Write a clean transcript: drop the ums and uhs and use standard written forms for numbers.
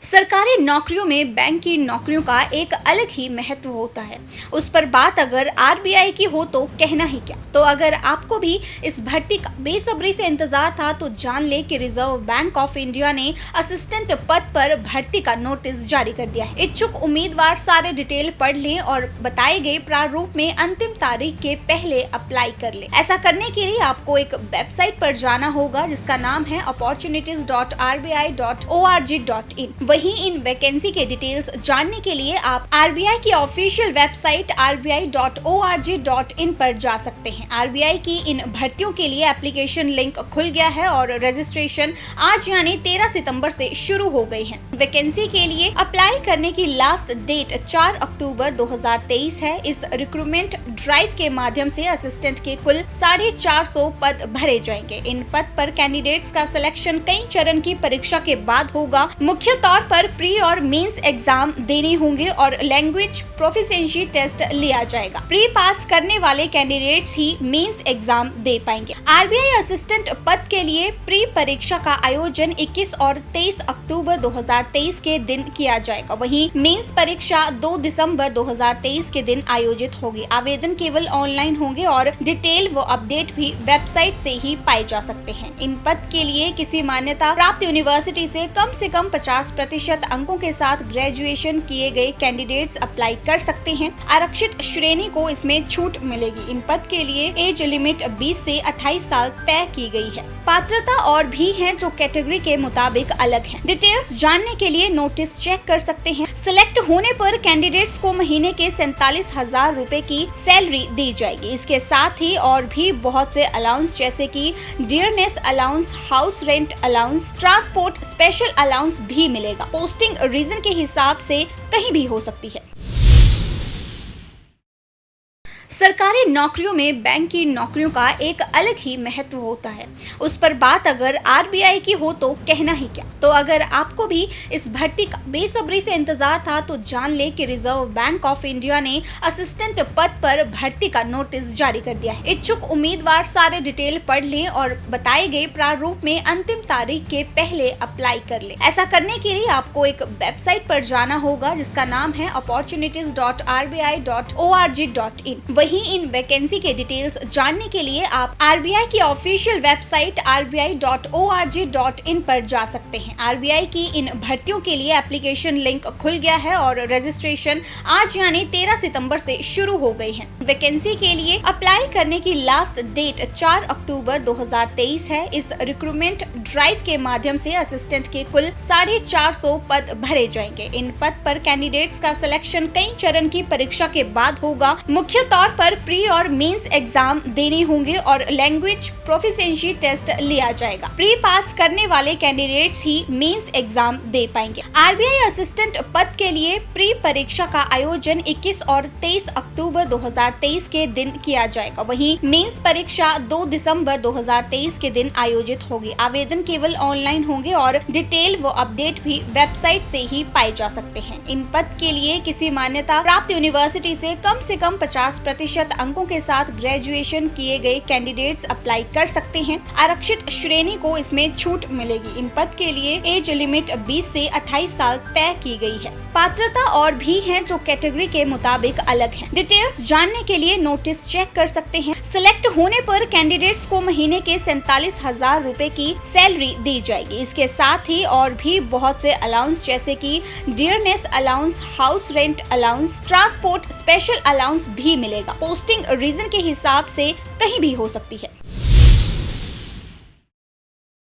सरकारी नौकरियों में बैंक की नौकरियों का एक अलग ही महत्व होता है। उस पर बात अगर आरबीआई की हो तो कहना ही क्या। तो अगर आपको भी इस भर्ती का बेसब्री से इंतजार था तो जान ले कि रिजर्व बैंक ऑफ इंडिया ने असिस्टेंट पद पर भर्ती का नोटिस जारी कर दिया है। इच्छुक उम्मीदवार सारे डिटेल पढ़ लें और बताए गए प्रारूप में अंतिम तारीख के पहले अप्लाई कर लें। ऐसा करने के लिए आपको एक वेबसाइट पर जाना होगा जिसका नाम है opportunities.rbi.org.in। वहीं इन वैकेंसी के डिटेल्स जानने के लिए आप आरबीआई की ऑफिशियल वेबसाइट rbi.org.in पर जा सकते हैं। आरबीआई की इन भर्तियों के लिए एप्लीकेशन लिंक खुल गया है और रजिस्ट्रेशन आज यानी 13 सितंबर से शुरू हो गई है। वैकेंसी के लिए अप्लाई करने की लास्ट डेट 4 अक्टूबर 2023 है। इस रिक्रूटमेंट ड्राइव के माध्यम से असिस्टेंट के कुल 450 पद भरे जाएंगे। इन पद पर कैंडिडेट्स का सिलेक्शन कई चरण की परीक्षा के बाद होगा। मुख्य तौर पर प्री और मेंस एग्जाम देने होंगे और लैंग्वेज प्रोफिशिएंसी टेस्ट लिया जाएगा। प्री पास करने वाले कैंडिडेट्स ही मेंस एग्जाम दे पाएंगे। आरबीआई असिस्टेंट पद के लिए प्री परीक्षा का आयोजन 21 और 23 अक्टूबर 2023 के दिन किया जाएगा। वहीं मेंस परीक्षा 2 दिसंबर 2023 के दिन आयोजित होगी। आवेदन केवल ऑनलाइन होंगे और डिटेल व अपडेट भी वेबसाइट से ही पाए जा सकते हैं। इन पद के लिए किसी मान्यता प्राप्त यूनिवर्सिटी से कम 50% अंकों के साथ ग्रेजुएशन किए गए कैंडिडेट्स अप्लाई कर सकते हैं। आरक्षित श्रेणी को इसमें छूट मिलेगी। इन पद के लिए एज लिमिट 20 से 28 साल तय की गई है। पात्रता और भी है जो कैटेगरी के मुताबिक अलग है। डिटेल्स जानने के लिए नोटिस चेक कर सकते हैं। सिलेक्ट होने पर कैंडिडेट्स को महीने के 47,000 रूपए की सैलरी दी जाएगी। इसके साथ ही और भी बहुत से अलाउंस जैसे कि dearness allowance, house rent allowance, transport special allowance भी मिलेगा। पोस्टिंग रीजन के हिसाब से कहीं भी हो सकती है। सरकारी नौकरियों में बैंक की नौकरियों का एक अलग ही महत्व होता है। उस पर बात अगर आरबीआई की हो तो कहना ही क्या। तो अगर आपको भी इस भर्ती का बेसब्री से इंतजार था तो जान ले कि रिजर्व बैंक ऑफ इंडिया ने असिस्टेंट पद पर भर्ती का नोटिस जारी कर दिया है। इच्छुक उम्मीदवार सारे डिटेल पढ़ लें और बताए गए प्रारूप में अंतिम तारीख के पहले अप्लाई कर लें। ऐसा करने के लिए आपको एक वेबसाइट पर जाना होगा जिसका नाम है opportunities.rbi.org.in। वहीं इन वैकेंसी के डिटेल्स जानने के लिए आप आरबीआई की ऑफिशियल वेबसाइट rbi.org.in पर जा सकते हैं। आरबीआई की इन भर्तियों के लिए एप्लीकेशन लिंक खुल गया है और रजिस्ट्रेशन आज यानी 13 सितंबर से शुरू हो गई है। वैकेंसी के लिए अप्लाई करने की लास्ट डेट 4 अक्टूबर 2023 है। इस रिक्रूटमेंट ड्राइव के माध्यम से असिस्टेंट के कुल 450 पद भरे जाएंगे। इन पद पर कैंडिडेट्स का सिलेक्शन कई चरण की परीक्षा के बाद होगा। मुख्य तौर पर प्री और मेंस एग्जाम देने होंगे और लैंग्वेज प्रोफिशिएंसी टेस्ट लिया जाएगा। प्री पास करने वाले कैंडिडेट्स ही मेंस एग्जाम दे पाएंगे। आरबीआई असिस्टेंट पद के लिए प्री परीक्षा का आयोजन 21 और 23 अक्टूबर 2023 के दिन किया जाएगा। वहीं मेंस परीक्षा 2 दिसंबर 2023 के दिन आयोजित होगी। आवेदन केवल ऑनलाइन होंगे और डिटेल व अपडेट भी वेबसाइट से ही पाए जा सकते हैं। इन पद के लिए किसी मान्यता प्राप्त यूनिवर्सिटी से कम 50% अंकों के साथ ग्रेजुएशन किए गए कैंडिडेट्स अप्लाई कर सकते हैं। आरक्षित श्रेणी को इसमें छूट मिलेगी। इन पद के लिए एज लिमिट 20 से 28 साल तय की गई है। पात्रता और भी है जो कैटेगरी के मुताबिक अलग है। डिटेल्स जानने के लिए नोटिस चेक कर सकते हैं। सिलेक्ट होने पर कैंडिडेट्स को महीने के 47,000 रूपए की सैलरी दी जाएगी। इसके साथ ही और भी बहुत से अलाउंस जैसे कि dearness allowance, house rent allowance, transport special allowance भी मिलेगा। पोस्टिंग रीजन के हिसाब से कहीं भी हो सकती है।